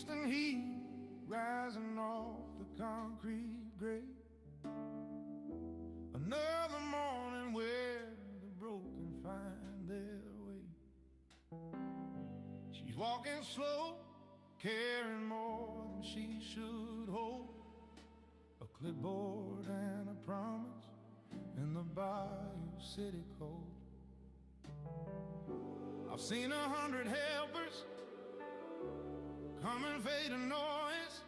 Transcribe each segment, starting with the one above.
instant heat rising off the concrete grate. Another morning where the broken find their way. She's walking slow, carrying more than she should hold. A clipboard and a promise in the Bayou City cold. I've seen 100 helpers come and fade to noise.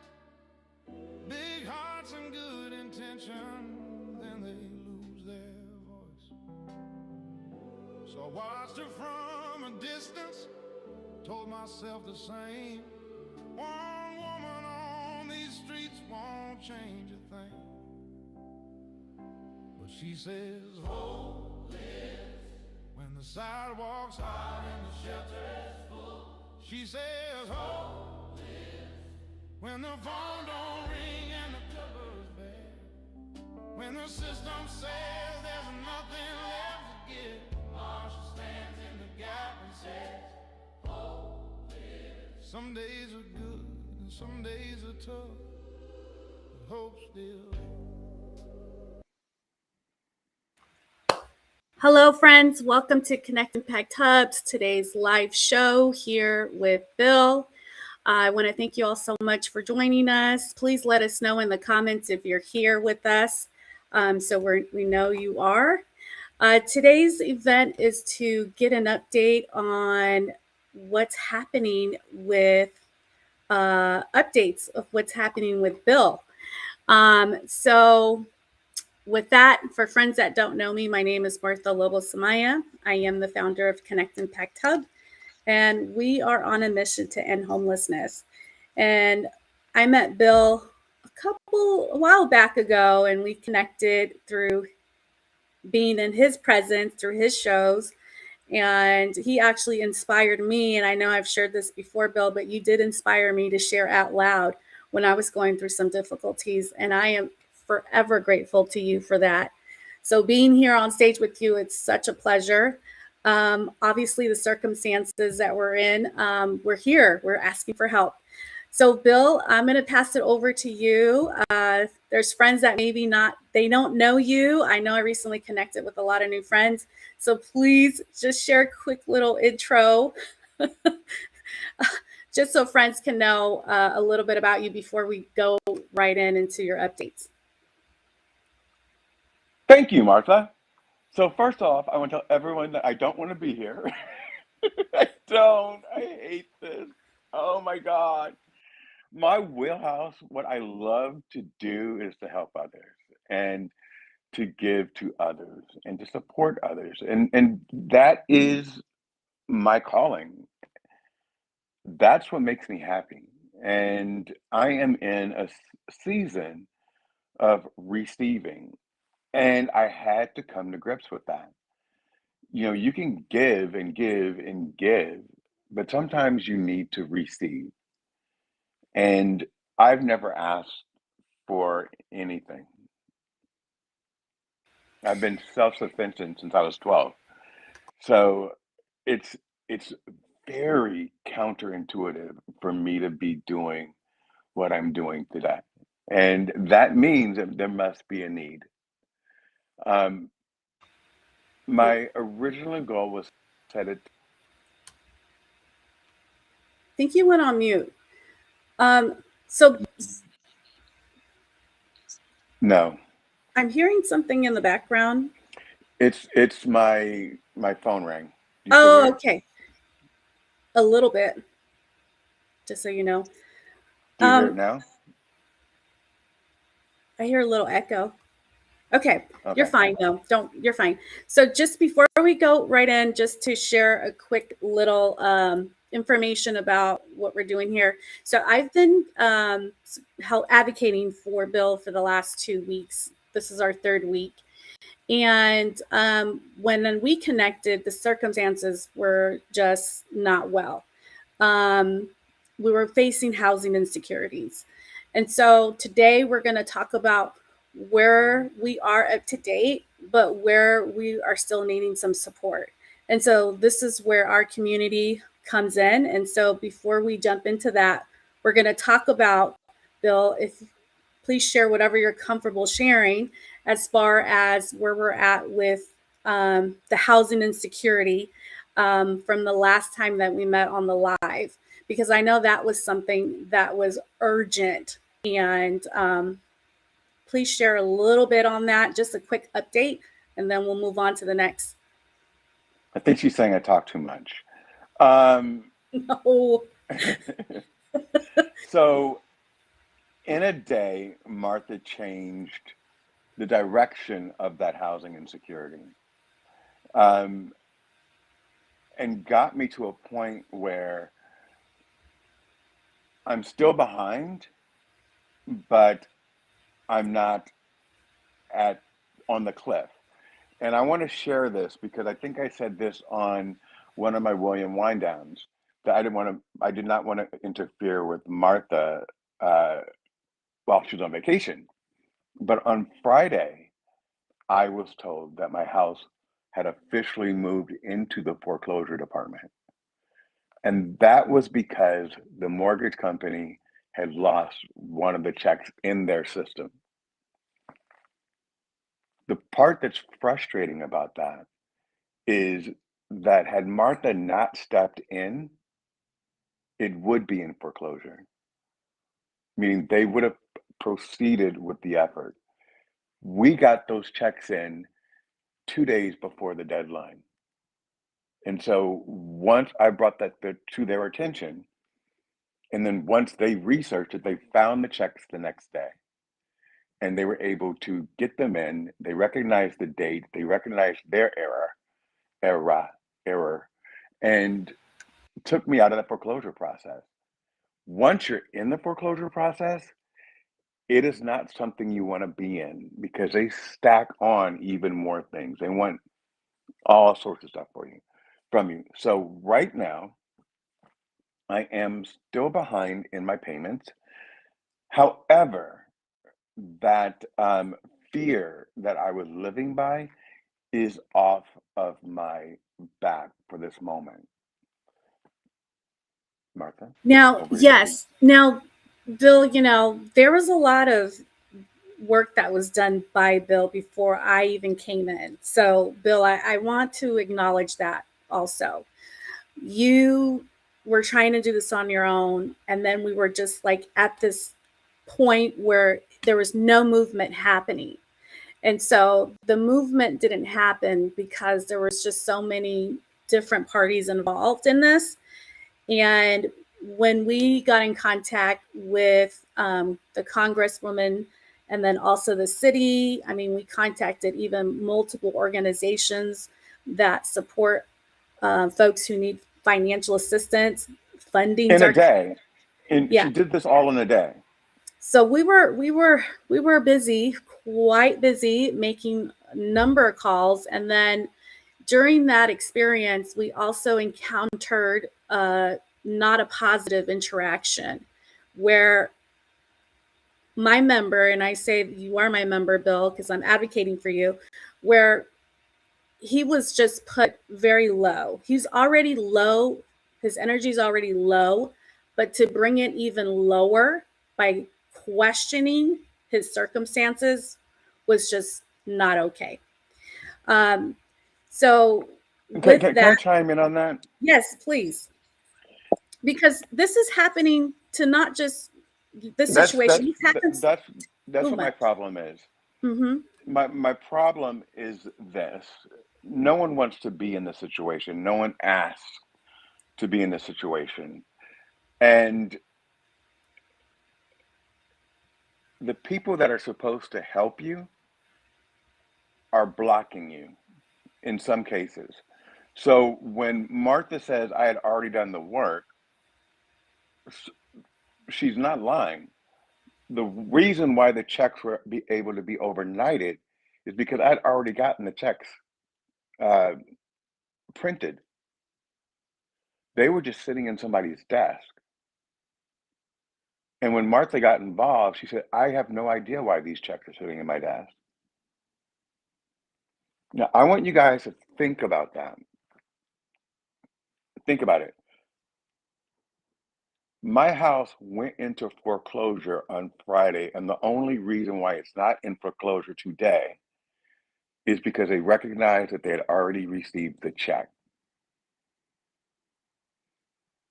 Big hearts and good intention, then they lose their voice. So I watched her from a distance, told myself the same. One woman on these streets won't change a thing. But she says, hope lives when the sidewalks hot and the shelter is full. She says, hope lives when the phone don't ring and the cupboard's bare. When the system says there's nothing left to give, Marsha stands in the gap and says, hope lives. Some days are good and some days are tough, but hope still. Hello, friends. Welcome to Connect Impact Hubs, today's live show here with Bill. I want to thank you all so much for joining us. Please let us know in the comments if you're here with us, so we know you are. Today's event is to get an update on what's happening with updates of what's happening with Bill. So with that, for friends that don't know me, my name is Martha Lobo-Samaya. I am the founder of Connect Impact Hub, and we are on a mission to end homelessness. And I met Bill a while back ago, and we connected through being in his presence, through his shows. And he actually inspired me, and I know I've shared this before, Bill, but you did inspire me to share out loud when I was going through some difficulties, and I am forever grateful to you for that. So being here on stage with you, it's such a pleasure. Obviously, the circumstances that we're in, we're here, we're asking for help. So Bill, I'm going to pass it over to you. There's friends that maybe they don't know you. I know I recently connected with a lot of new friends. So please just share a quick little intro, just so friends can know a little bit about you before we go right into your updates. Thank you, Martha. So first off, I want to tell everyone that I don't want to be here. I hate this. Oh my God. My wheelhouse, what I love to do is to help others and to give to others and to support others. And that is my calling. That's what makes me happy. And I am in a season of receiving. And I had to come to grips with that. You know, you can give and give and give, but sometimes you need to receive. And I've never asked for anything. I've been self-sufficient since I was 12. So it's very counterintuitive for me to be doing what I'm doing today. And that means that there must be a need. My original goal was set it. I think you went on mute. So No, I'm hearing something in the background. it's my phone rang. You still Oh, hear it? okay. A little bit, just so you know. Do you hear it now? I hear a little echo. Okay, you're Okay. fine though. You're fine. So just before we go right in, just to share a quick little information about what we're doing here. So I've been advocating for Bill for the last 2 weeks. This is our 3rd week. And when we connected, the circumstances were just not well. We were facing housing insecurities. And so today we're going to talk about where we are up to date, but where we are still needing some support. And so this is where our community comes in. And so before we jump into that, we're going to talk about, Bill, if please share whatever you're comfortable sharing as far as where we're at with the housing insecurity from the last time that we met on the live, because I know that was something that was urgent. And please share a little bit on that, just a quick update, and then we'll move on to the next. I think she's saying I talk too much. No. So in a day, Martha changed the direction of that housing insecurity, and got me to a point where I'm still behind, but I'm not on the cliff. And I want to share this because I think I said this on one of my William wind downs, that I did not want to interfere with Martha while she was on vacation. But on Friday, I was told that my house had officially moved into the foreclosure department. And that was because the mortgage company had lost one of the checks in their system. The part that's frustrating about that is that had Martha not stepped in, it would be in foreclosure, meaning they would have proceeded with the effort. We got those checks in 2 days before the deadline. And so once I brought that to their attention, and then once they researched it, they found the checks the next day. And they were able to get them in. They recognized the date, they recognized their error, and took me out of the foreclosure process. Once you're in the foreclosure process, it is not something you want to be in because they stack on even more things. They want all sorts of stuff from you. So right now, I am still behind in my payments. However, that fear that I was living by is off of my back for this moment. Martha? Now, yes. Now, Bill, there was a lot of work that was done by Bill before I even came in. So, Bill, I want to acknowledge that also. You were trying to do this on your own, and then we were just like at this point where there was no movement happening. And so the movement didn't happen because there was just so many different parties involved in this. And when we got in contact with the congresswoman and then also the city, I mean, we contacted even multiple organizations that support folks who need financial assistance, funding. In a day. And Yeah. she did this all in a day. So we were busy, quite busy, making a number of calls. And then during that experience, we also encountered not a positive interaction where my member, and I say you are my member, Bill, because I'm advocating for you, where he was just put very low. He's already low. His energy is already low, but to bring it even lower by questioning his circumstances was just not okay. So with Can I chime in on that? Yes, please. Because this is happening to not just this situation. That's what my problem is. Mm-hmm. My problem is this. No one wants to be in this situation. No one asks to be in this situation. And the people that are supposed to help you are blocking you in some cases. So when Martha says I had already done the work, she's not lying. The reason why the checks were able to be overnighted is because I'd already gotten the checks printed. They were just sitting in somebody's desk. And when Martha got involved, she said, I have no idea why these checks are sitting in my desk. Now, I want you guys to think about that. Think about it. My house went into foreclosure on Friday, and the only reason why it's not in foreclosure today is because they recognized that they had already received the check.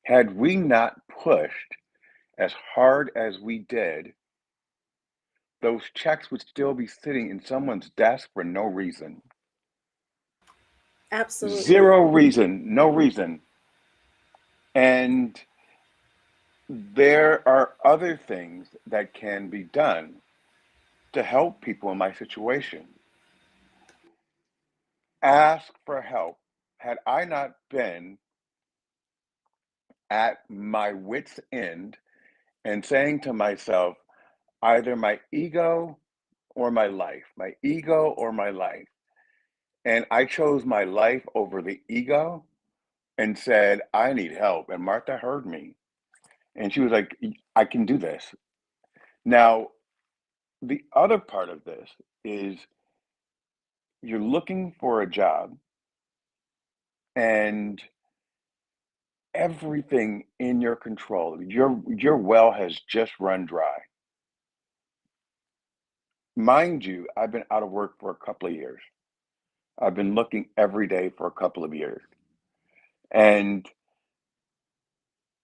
Had we not pushed as hard as we did, those checks would still be sitting in someone's desk for no reason. Absolutely. Zero reason, no reason. And there are other things that can be done to help people in my situation. Ask for help. Had I not been at my wit's end and saying to myself, either my ego or my life, and I chose my life over the ego and said, I need help. And Martha heard me. And she was like, I can do this. Now, the other part of this is you're looking for a job and everything in your control, your well has just run dry. Mind you, I've been out of work for a couple of years. I've been looking every day for a couple of years. And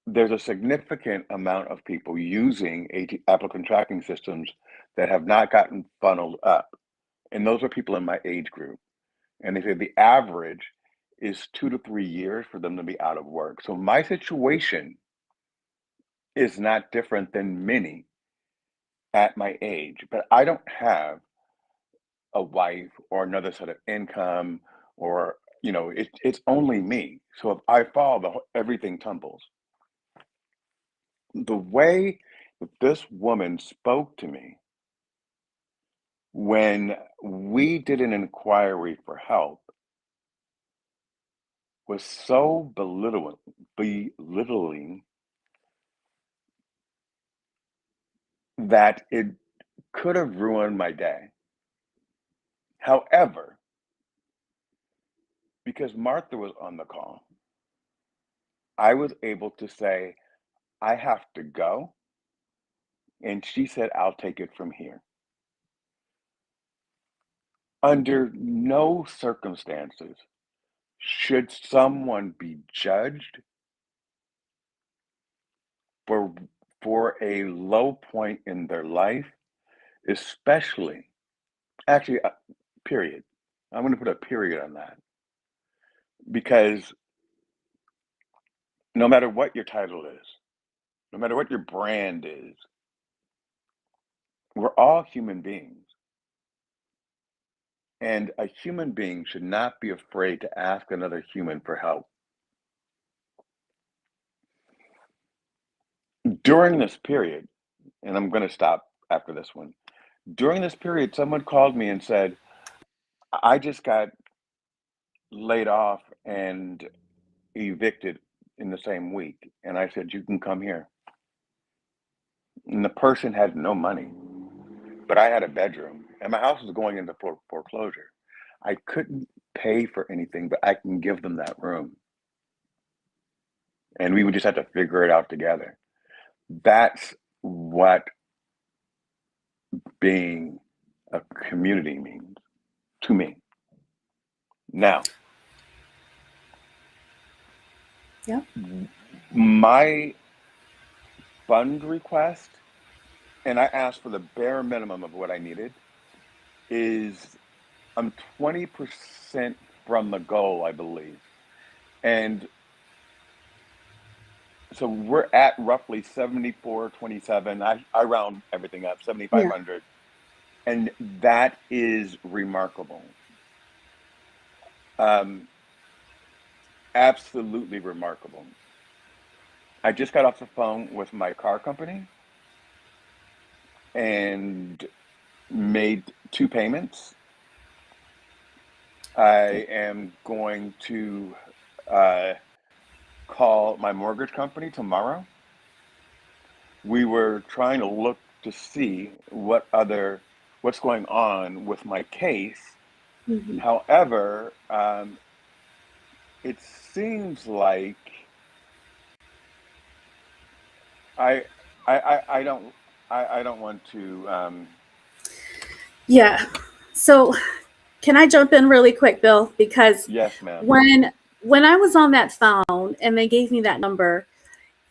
there's a significant amount of people using applicant tracking systems that have not gotten funneled up. And those are people in my age group. And they say the average is 2 to 3 years for them to be out of work. So my situation is not different than many at my age, but I don't have a wife or another set of income or, it's only me. So if I fall, everything tumbles. The way that this woman spoke to me when we did an inquiry for help was so belittling that it could have ruined my day. However, because Martha was on the call, I was able to say, I have to go. And she said, I'll take it from here. Under no circumstances should someone be judged for a low point in their life, especially, actually, period. I'm going to put a period on that because no matter what your title is, no matter what your brand is, we're all human beings. And a human being should not be afraid to ask another human for help. During this period, and I'm going to stop after this one. During this period, someone called me and said, I just got laid off and evicted in the same week. And I said, you can come here. And the person had no money, but I had a bedroom and my house was going into foreclosure. I couldn't pay for anything, but I can give them that room. And we would just have to figure it out together. That's what being a community means to me. Now, Yeah. my fund request, and I asked for the bare minimum of what I needed, is I'm 20% from the goal, I believe. And so we're at roughly 7427. I round everything up, 7,500. And that is remarkable. Absolutely remarkable. I just got off the phone with my car company and made 2 payments. I am going to call my mortgage company tomorrow. We were trying to look to see what's going on with my case. Mhm. However, it seems like I I don't I don't want to Yeah. So can I jump in really quick, Bill? Because yes, ma'am. when when I was on that phone and they gave me that number,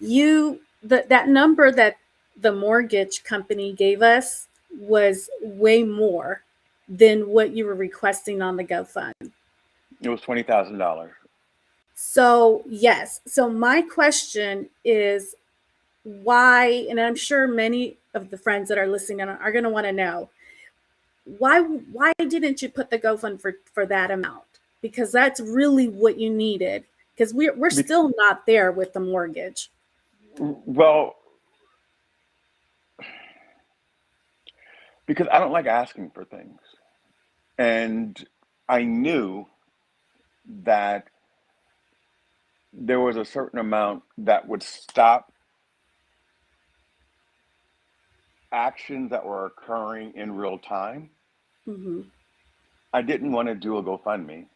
that number that the mortgage company gave us was way more than what you were requesting on the GoFund. It was $20,000. So yes. So my question is why, and I'm sure many of the friends that are listening are going to want to know why didn't you put the GoFund for that amount? Because that's really what you needed. Because we're Be- still not there with the mortgage. well, because I don't like asking for things. And I knew that there was a certain amount that would stop actions that were occurring in real time. Hmm. I didn't want to do a GoFundMe,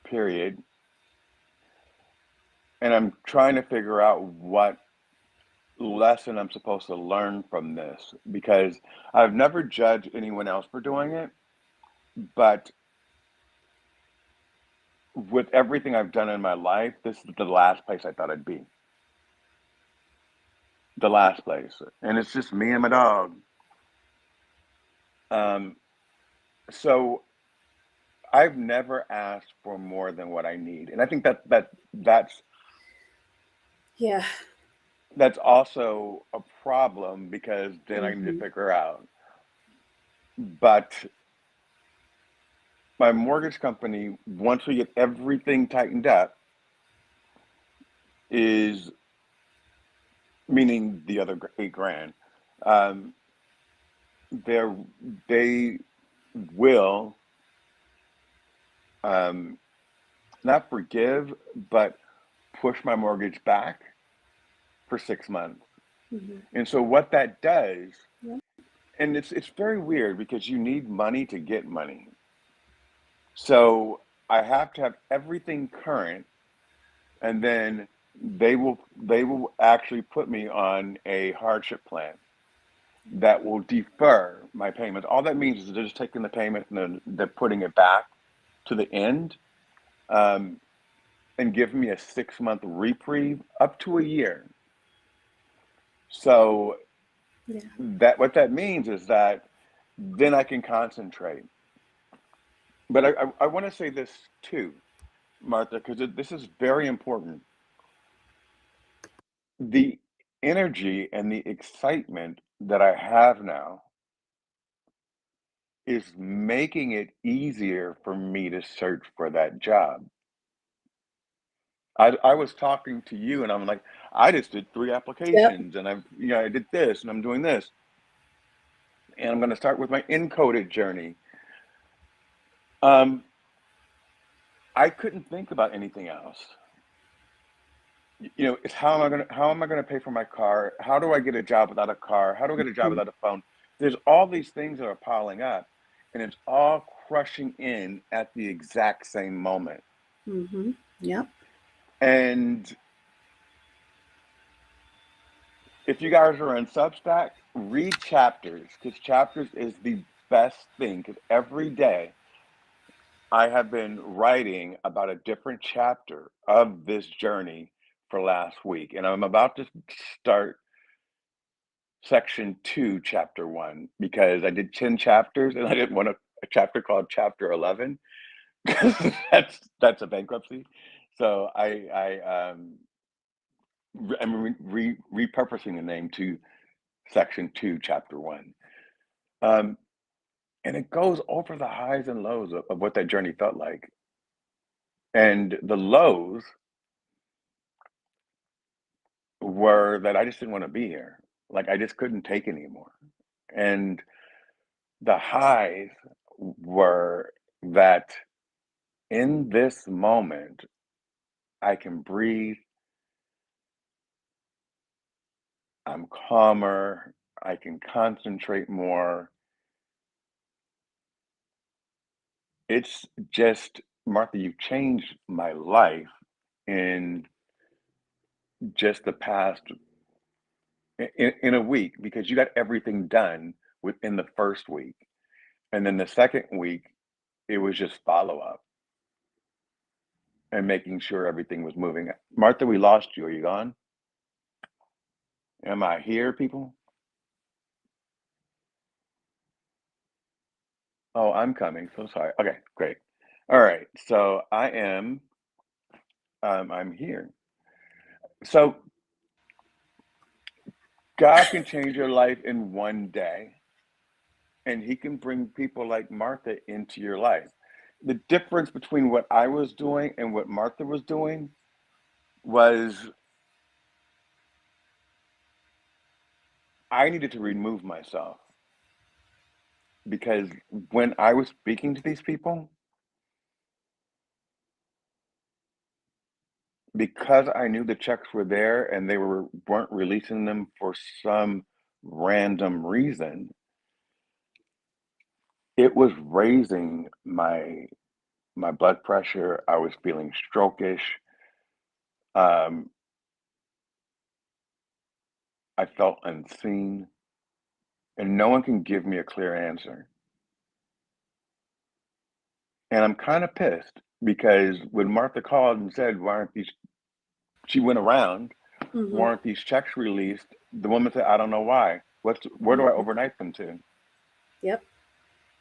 period. And I'm trying to figure out what lesson I'm supposed to learn from this because I've never judged anyone else for doing it, but with everything I've done in my life, this is the last place I thought I'd be. The last place. And it's just me and my dog. Um, so I've never asked for more than what I need. And I think that's Yeah. that's also a problem because then I need to Hmm. figure out. But my mortgage company, once we get everything tightened up, is meaning the other 8 grand. Um, they're they will um, not forgive, but push my mortgage back for 6 months. Hmm. And so what that does, Yeah. and it's very weird because you need money to get money. So I have to have everything current, and then they will actually put me on a hardship plan that will defer my payments. All that means is they're just taking the payment and then they're putting it back to the end, um, and giving me a 6 month reprieve up to a year. So Yeah. that what that means is that then I can concentrate. But I want to say this too, Martha, because this is very important. The energy and the excitement that I have now is making it easier for me to search for that job. I was talking to you and I'm like, I just did 3 applications and I did this and I'm doing this. And I'm going to start with my encoded journey. Um, I couldn't think about anything else. It's how am I gonna pay for my car? How do I get a job without a car? How do I get a job Hmm. without a phone? There's all these things that are piling up, and it's all crushing in at the exact same moment. Hmm. Yep. And if you guys are on Substack, read chapters because chapters is the best thing. Because every day I have been writing about a different chapter of this journey for last week, and I'm about to start section 2, chapter 1, because I did 10 chapters and I didn't want a chapter called chapter 11 because that's a bankruptcy. So I'm repurposing the name to section 2, chapter 1. Um, and it goes over the highs and lows of what that journey felt like. And the lows were that I just didn't want to be here. Like I just couldn't take anymore. And the highs were that in this moment, I can breathe, I'm calmer, I can concentrate more. It's just, Martha, you've changed my life in just the past in a week, because you got everything done within the first week. And then the second week, it was just follow up and making sure everything was moving. Martha, we lost you. Are you gone? Am I here, people? Oh, I'm coming. So sorry. Okay, great. All right. So I'm here. So God can change your life in one day, and He can bring people like Martha into your life. The difference between what I was doing and what Martha was doing was I needed to remove myself, because when I was speaking to these people, because I knew the checks were there and they weren't releasing them for some random reason, it was raising my blood pressure. I was feeling strokish. Um, I felt unseen, and no one can give me a clear answer. And I'm kind of pissed because when Martha called and said, "Why aren't these?" She went around, Mm-hmm. "Why aren't these checks released?" The woman said, "I don't know why. Where do I overnight them to?" Yep.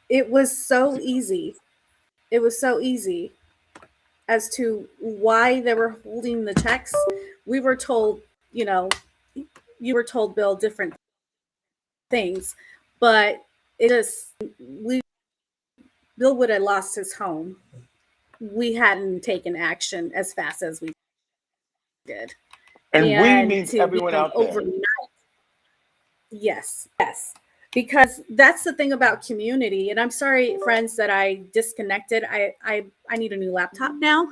It was so easy. It was so easy as to why they were holding the checks. We were told, you know, you were told, Bill, different things, but it just, we, Bill would have lost his home. We hadn't taken action as fast as we did. And we And means to everyone become out there. overnight, yes, yes. Because that's the thing about community. And I'm sorry, friends, that I disconnected. I need a new laptop now.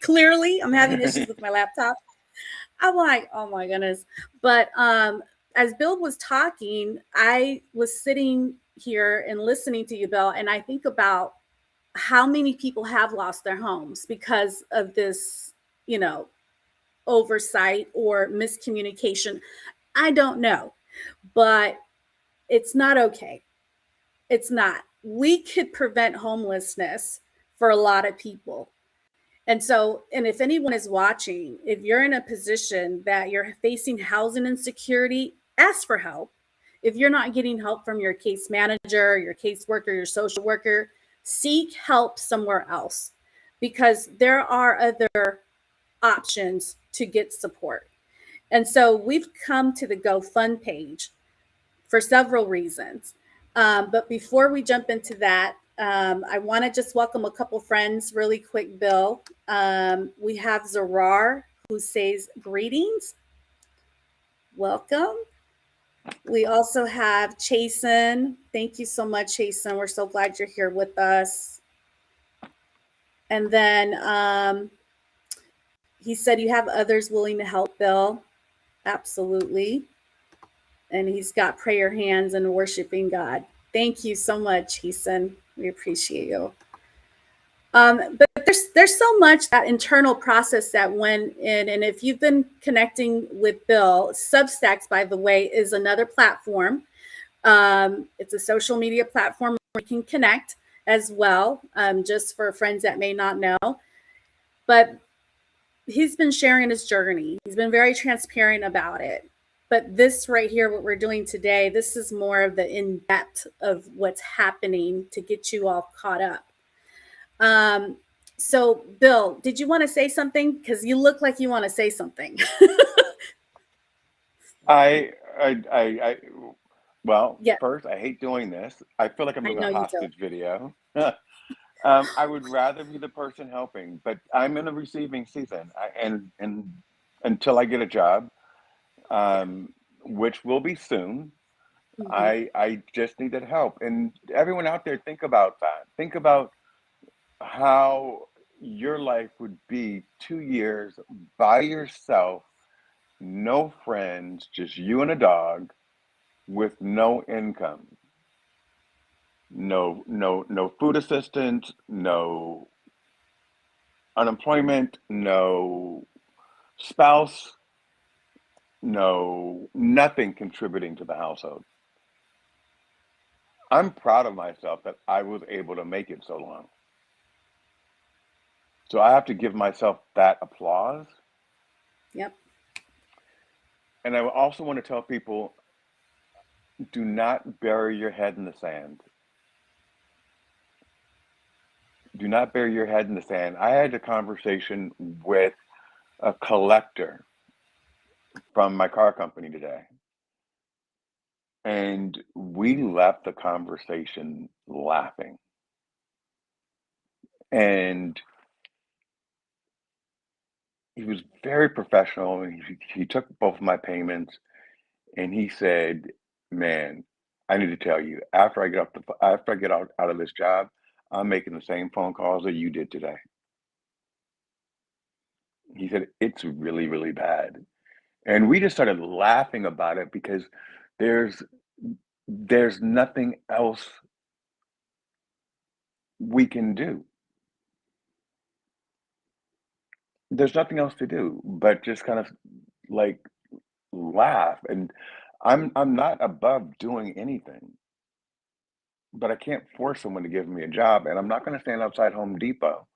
Clearly, I'm having issues with my laptop. I'm like, oh my goodness. But as Bill was talking, I was sitting here and listening to you, Bill, and I think about how many people have lost their homes because of this, you know, oversight or miscommunication. I don't know, but it's not okay. It's not. We could prevent homelessness for a lot of people. And so, and if anyone is watching, if you're in a position that you're facing housing insecurity, ask for help. If you're not getting help from your case manager, your caseworker, your social worker, seek help somewhere else, because there are other options to get support. And so we've come to the GoFund page for several reasons. But before we jump into that, I want to just welcome a couple friends really quick, Bill. We have Zarar, who says greetings. Welcome. We also have Chasen. Thank you so much, Chasen. We're so glad you're here with us. And then he said you have others willing to help, Bill. Absolutely. And he's got prayer hands and worshiping God. Thank you so much, Heason. We appreciate you. But there's so much that internal process that went in. And if you've been connecting with Bill, Substacks, by the way, is another platform. It's a social media platform where you can connect as well, just for friends that may not know. But he's been sharing his journey. He's been very transparent about it. But this right here, what we're doing today, this is more of the in-depth of what's happening to get you all caught up. So Bill, did you want to say something? Because you look like you want to say something. Well, Yeah, first, I hate doing this. I feel like I'm I doing a know you don't. hostage video. I would rather be the person helping, but I'm in a receiving season, and until I get a job, Yeah. which will be soon, Mm-hmm. I just needed help. And everyone out there, think about that. Think about how your life would be 2 years by yourself, no friends, just you and a dog, with no income, no food assistance, no unemployment, no spouse, nothing contributing to the household. I'm proud of myself that I was able to make it so long. So I have to give myself that applause. Yep. And I also want to tell people, do not bury your head in the sand. Do not bury your head in the sand. I had a conversation with a collector from my car company today, and we left the conversation laughing. And he was very professional, and he took both of my payments, and he said, "Man, I need to tell you, after I get out of this job, I'm making the same phone calls that you did today." He said, "It's really, really bad." And we just started laughing about it because there's there's nothing else we can do. There's nothing else to do but just kind of like laugh. And I'm not above doing anything, but I can't force someone to give me a job, and I'm not going to stand outside Home Depot.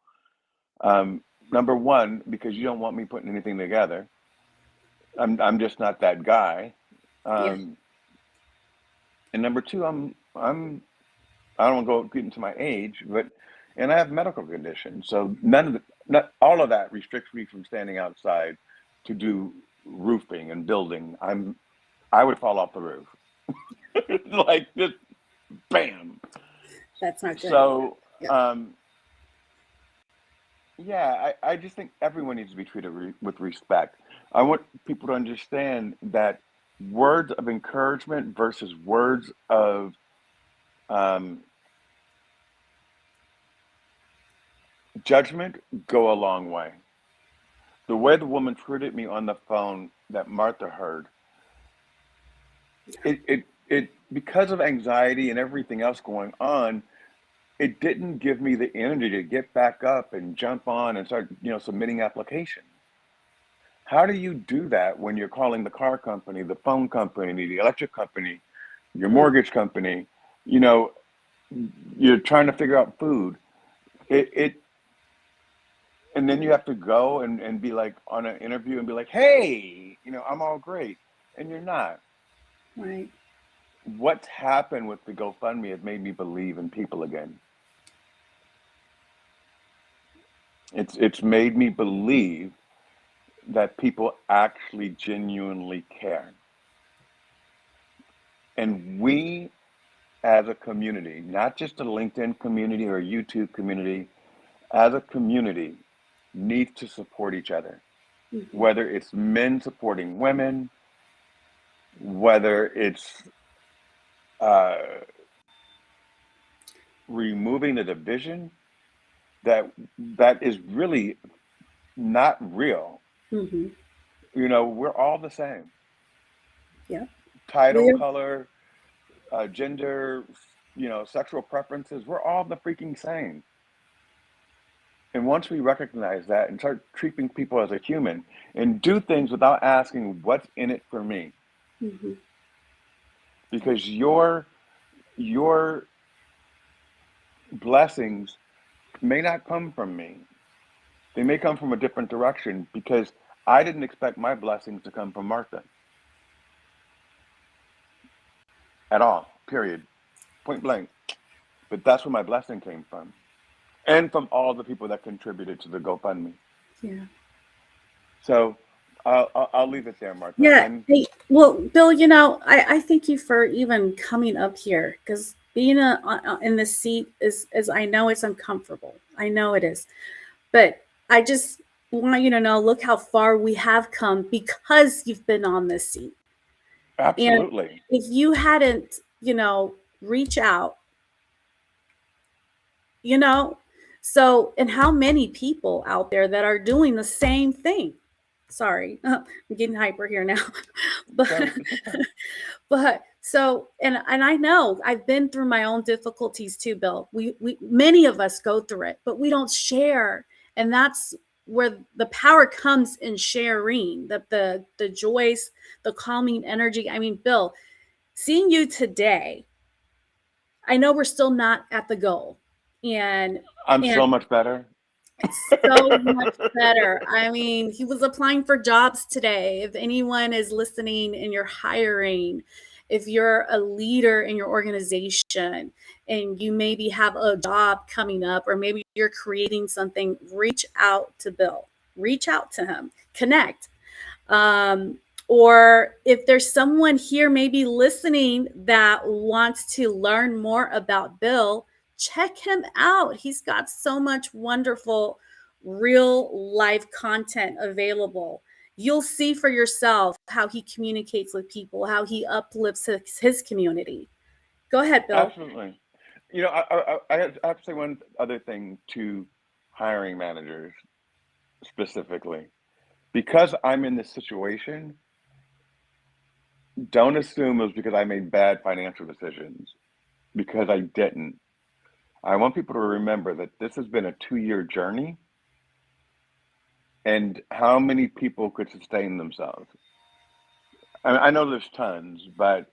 Um, Number one, because you don't want me putting anything together. I'm just not that guy. Yeah. Um, and number two, I don't want to go get into my age, and I have medical conditions, so not all of that restricts me from standing outside to do roofing and building. I would fall off the roof, like just bam. That's not good. So, Yep. yeah, I just think everyone needs to be treated with respect. I want people to understand that words of encouragement versus words of um, judgment go a long way. The way the woman treated me on the phone that Martha heard, it because of anxiety and everything else going on, it didn't give me the energy to get back up and jump on and start, submitting applications. How do you do that when you're calling the car company, the phone company, the electric company, your Mm. mortgage company, you know, you're trying to figure out food. It and then you have to go and be like on an interview and be like, hey, I'm all great. And you're not. Right. What's happened with the GoFundMe has made me believe in people again. It's made me believe that people actually genuinely care. And we as a community, not just a LinkedIn community or a YouTube community, as a community, need to support each other. Mm-hmm. Whether it's men supporting women, whether it's uh, removing the division that is really not real. Mm-hmm. We're all the same. Yeah. Title, We're color, gender, sexual preferences, we're all the freaking same. And once we recognize that and start treating people as a human and do things without asking what's in it for me, mm-hmm. because your blessings may not come from me. They may come from a different direction because I didn't expect my blessings to come from Martha at all, period, point blank. But that's where my blessing came from. And from all the people that contributed to the GoFundMe. Yeah. So I'll leave it there, Martha. Yeah. And Hey, well, Bill, I thank you for even coming up here because being in this seat is I know it's uncomfortable. I know it is. But I just want you to know, look how far we have come because you've been on this seat. And absolutely. if you hadn't, reach out, so, and how many people out there that are doing the same thing? Sorry, I'm getting hyper here now. but It's okay. but so, and I know I've been through my own difficulties too, Bill. We many of us go through it, but we don't share. And that's where the power comes in sharing the joys, the calming energy. I mean, Bill, seeing you today, I know we're still not at the goal, and I'm so much better. so much better. I mean, he was applying for jobs today. If anyone is listening and you're hiring, if you're a leader in your organization and you maybe have a job coming up, or maybe you're creating something, reach out to Bill, reach out to him, connect. Or if there's someone here maybe listening that wants to learn more about Bill, check him out. He's got so much wonderful real life content available. You'll see for yourself how he communicates with people, how he uplifts his community. Go ahead, Bill. Absolutely. You know, I have to say one other thing to hiring managers specifically. Because I'm in this situation, don't assume it was because I made bad financial decisions, because I didn't. I want people to remember that this has been a 2-year journey, and how many people could sustain themselves? I know there's tons, but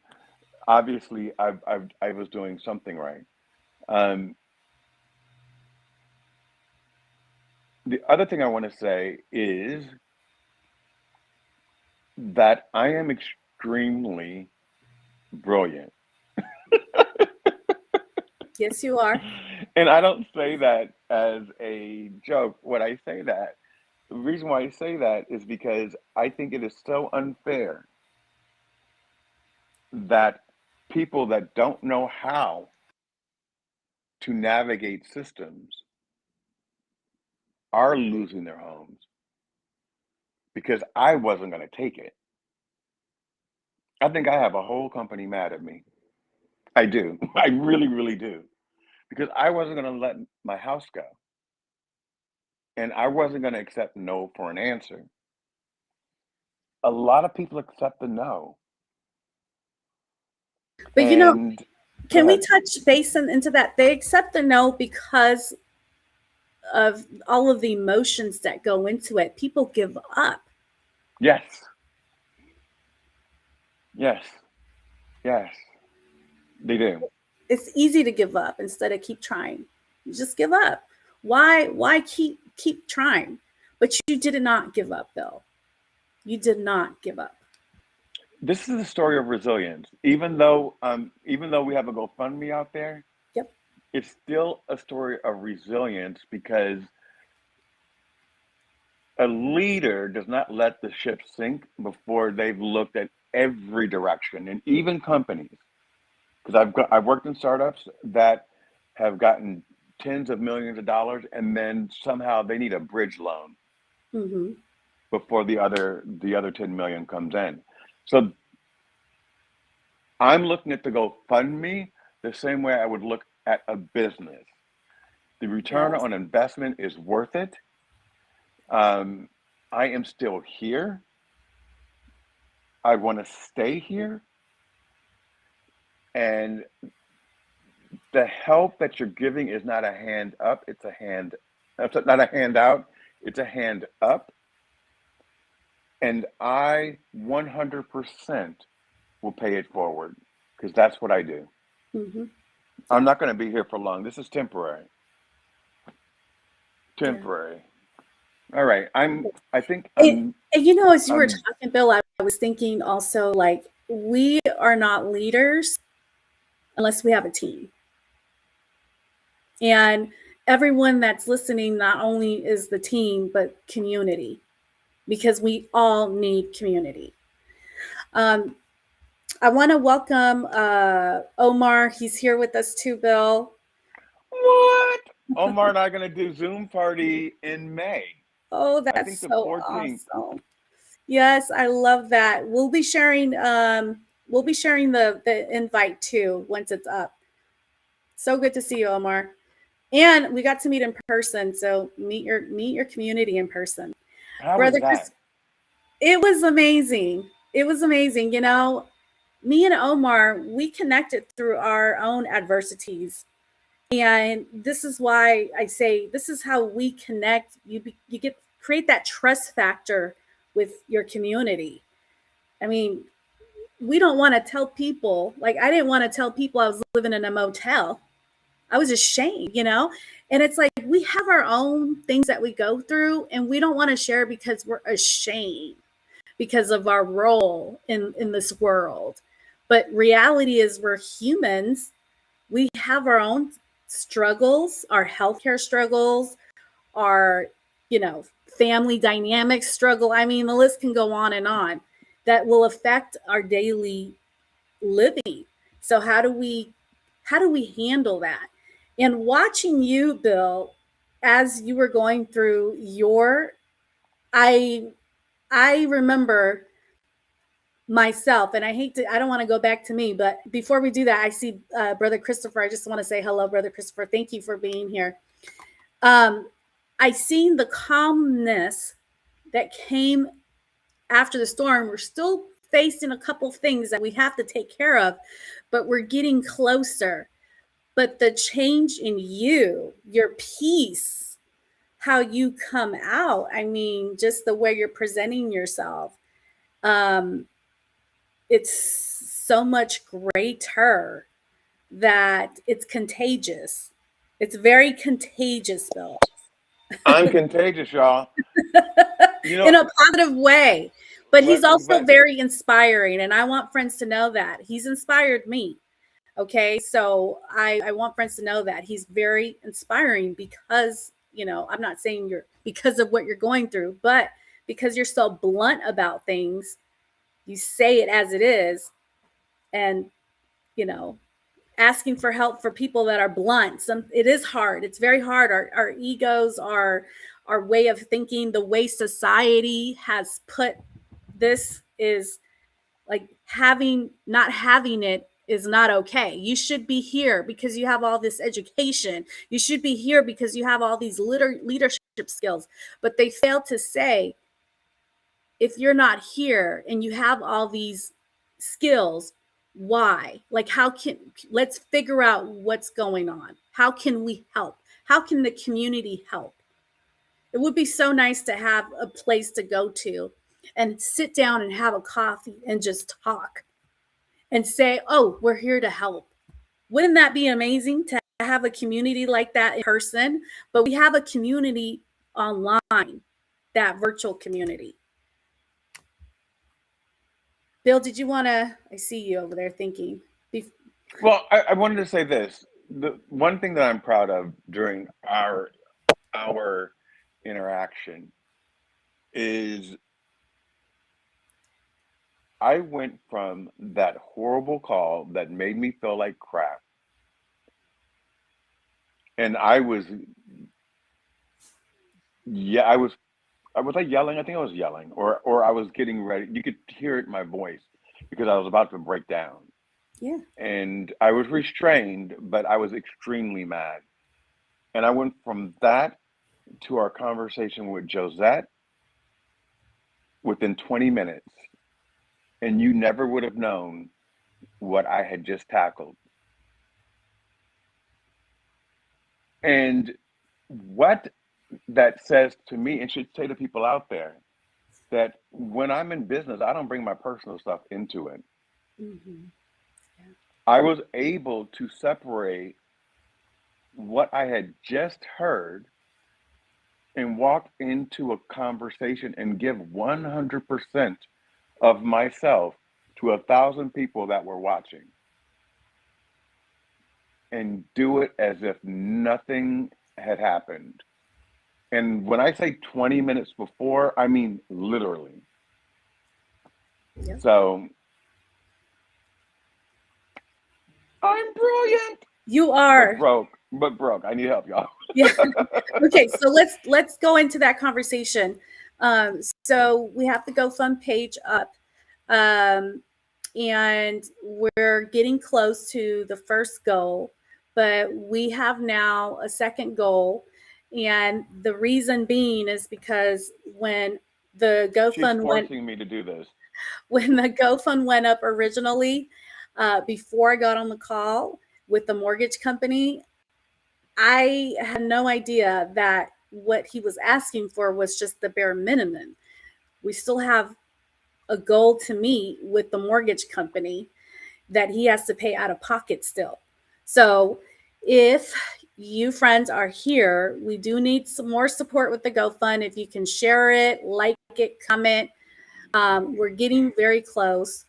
obviously I was doing something right. The other thing I want to say is that I am extremely brilliant. Yes, you are. And I don't say that as a joke. When I say that, the reason why I say that is because I think it is so unfair that people that don't know how to navigate systems are losing their homes because I wasn't going to take it. I think I have a whole company mad at me. I do. I really, really do. Because I wasn't going to let my house go. And I wasn't going to accept no for an answer. A lot of people accept the no. But you know, And can we touch base into that? They accept the no because of all of the emotions that go into it. People give up. Yes. Yes. Yes. They do. It's easy to give up instead of keep trying. You just give up. Why keep trying? But you did not give up, Bill. You did not give up. This is a story of resilience. Even though we have a GoFundMe out there, Yep. it's still a story of resilience, because a leader does not let the ship sink before they've looked at every direction, and even companies. Because I've worked in startups that have gotten tens of millions of dollars, and then somehow they need a bridge loan Mm-hmm. before the other 10 million comes in. So I'm looking at the GoFundMe the same way I would look at a business. The return Yes. on investment is worth it. I am still here. I want to stay here. And the help that you're giving is not a hand up, it's not a handout, it's a hand up. And I 100% will pay it forward, because that's what I do. Mm-hmm. I'm not going to be here for long. This is temporary. Temporary. All right. I think And you know, as you were talking, Bill, I was thinking also, like, we are not leaders unless we have a team. And everyone that's listening not only is the team, but community, because we all need community. I want to welcome Omar. He's here with us too, Bill. What? Omar and I are going to do Zoom party in May. Oh, I think that's the so 14th. awesome. Yes, I love that. We'll be sharing the invite too once it's up. So good to see you, Omar. And we got to meet in person, so meet your community in person. How was Brother that? Chris, it was amazing. It was amazing. You know, me and Omar, we connected through our own adversities. And this is why I say this is how we connect. You get create that trust factor with your community. I mean, we don't want to tell people, like I didn't want to tell people I was living in a motel. I was ashamed, you know? And it's like we have our own things that we go through and we don't want to share because we're ashamed because of our role in this world. But reality is we're humans. We have our own struggles, our healthcare struggles, our, you know, family dynamic struggle. I mean, the list can go on that will affect our daily living. So how do we handle that? And watching you, Bill, as you were going through your, I remember myself, and I don't want to go back to me, but before we do that, I see Brother Christopher. I just want to say hello, Brother Christopher. Thank you for being here. I seen the calmness that came after the storm. We're still facing a couple things that we have to take care of, but we're getting closer. But the change in you, your peace, how you come out, I mean, just the way you're presenting yourself, it's so much greater that it's contagious. It's very contagious, Bill. I'm contagious, y'all. You know, In a positive way. But he's also but very inspiring. And I want friends to know that. He's inspired me. Okay. So I want friends to know that he's very inspiring because, you know, I'm not saying you're because of what you're going through, but because you're so blunt about things, you say it as it is. And, you know, asking for help for people that are blunt. It is hard. It's very hard. Our egos, our way of thinking, the way society has put this is like not having it is not okay. You should be here because you have all this education. You should be here because you have all these leadership skills. But they fail to say, if you're not here and you have all these skills, why? Like, let's figure out what's going on. How can we help? How can the community help? It would be so nice to have a place to go to and sit down and have a coffee and just talk and say, oh, we're here to help. Wouldn't that be amazing to have a community like that in person? But we have a community online, that virtual community. Bill, did you want to? I see you over there thinking. well, I wanted to say this. The one thing that I'm proud of during our interaction is I went from that horrible call that made me feel like crap, and I was like yelling. I think I was yelling, or I was getting ready. You could hear it in my voice because I was about to break down. Yeah. And I was restrained, but I was extremely mad. And I went from that to our conversation with Josette within 20 minutes. And you never would have known what I had just tackled. And what that says to me, and should say to people out there, that when I'm in business, I don't bring my personal stuff into it. Mm-hmm. Yeah. I was able to separate what I had just heard and walk into a conversation and give 100% of myself to 1,000 people that were watching and do it as if nothing had happened. And when I say 20 minutes before, I mean literally. Yep. So I'm brilliant. You are. But broke. I need help, y'all. Yeah. Okay, so let's go into that conversation. So we have the GoFundMe page up, and we're getting close to the first goal, but we have now a second goal, and the reason being is because when the She's GoFundMe forcing me to do this. when the GoFundMe went up originally, before I got on the call with the mortgage company, I had no idea that what he was asking for was just the bare minimum. We still have a goal to meet with the mortgage company that he has to pay out of pocket still. So if you friends are here, we do need some more support with the GoFund. If you can share it, like it, comment. We're getting very close.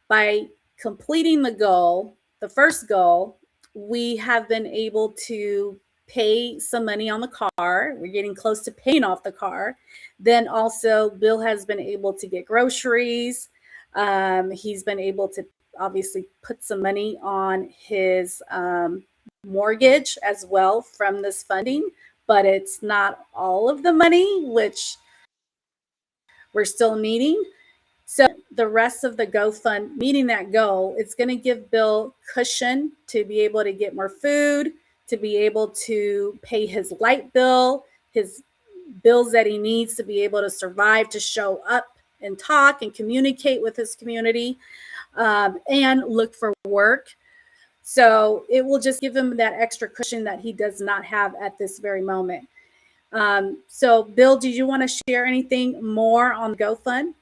By completing the goal, the first goal, we have been able to pay some money on the car. We're getting close to paying off the car. Then also, Bill has been able to get groceries. He's been able to obviously put some money on his mortgage as well from this funding, but it's not all of the money, which we're still needing. So the rest of the GoFund, meeting that goal, it's going to give Bill cushion to be able to get more food, to be able to pay his light bill, his bills that he needs to be able to survive, to show up and talk and communicate with his community, and look for work. So it will just give him that extra cushion that he does not have at this very moment. So Bill, do you want to share anything more on GoFund?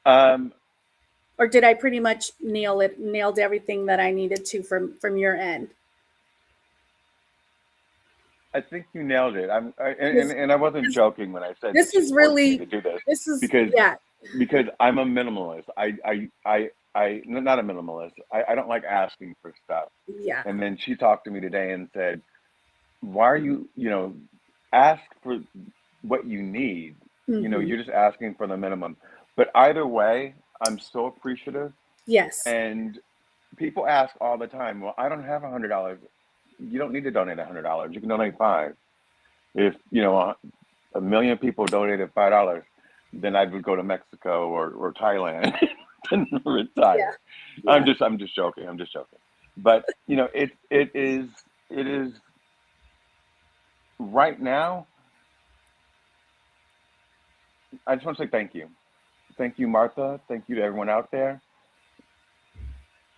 Or did I pretty much nailed everything that I needed to from your end? I think you nailed it. And I wasn't joking when I said this is really to do this. This is because I'm a minimalist. I not a minimalist. I don't like asking for stuff. Yeah. And then she talked to me today and said, "Why are you ask for what you need? Mm-hmm. You're just asking for the minimum." But either way, I'm so appreciative. Yes. And people ask all the time, "Well, I don't have $100." You don't need to donate $100. You can donate $5. If a million people donated $5, then I would go to Mexico or Thailand and retire. Yeah. I'm just joking. But it is right now. I just want to say thank you. Thank you, Martha. Thank you to everyone out there.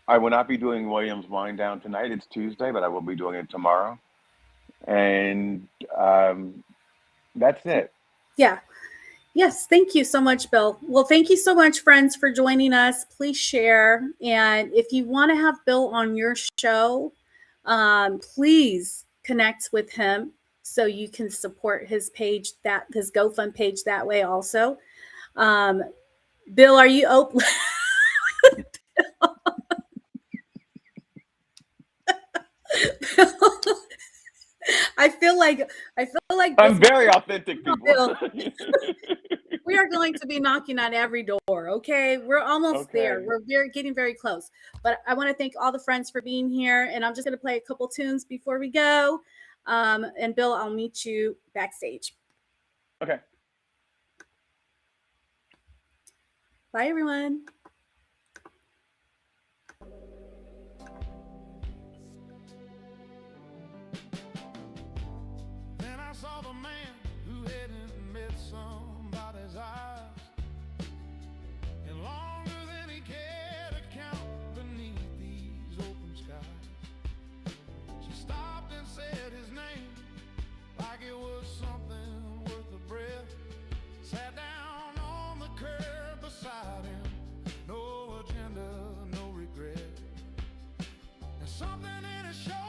I will not be doing William's Wind Down tonight. It's Tuesday, but I will be doing it tomorrow. And that's it. Yeah. Yes. Thank you so much, Bill. Well, thank you so much, friends, for joining us. Please share. And if you want to have Bill on your show, please connect with him so you can support his page, his GoFund page that way also. Bill, are you open? I feel like I'm very authentic, people. Bill, we are going to be knocking on every door. Okay, we're almost there. We're getting very close. But I want to thank all the friends for being here, and I'm just going to play a couple tunes before we go. And Bill, I'll meet you backstage. Okay. Bye, everyone. Then I saw the man who hadn't met somebody's eyes, and longer than he cared to count beneath these open skies. She stopped and said his name like it was something worth a breath. Sat down on the curb beside him, no agenda, no regret. And something in his shoulder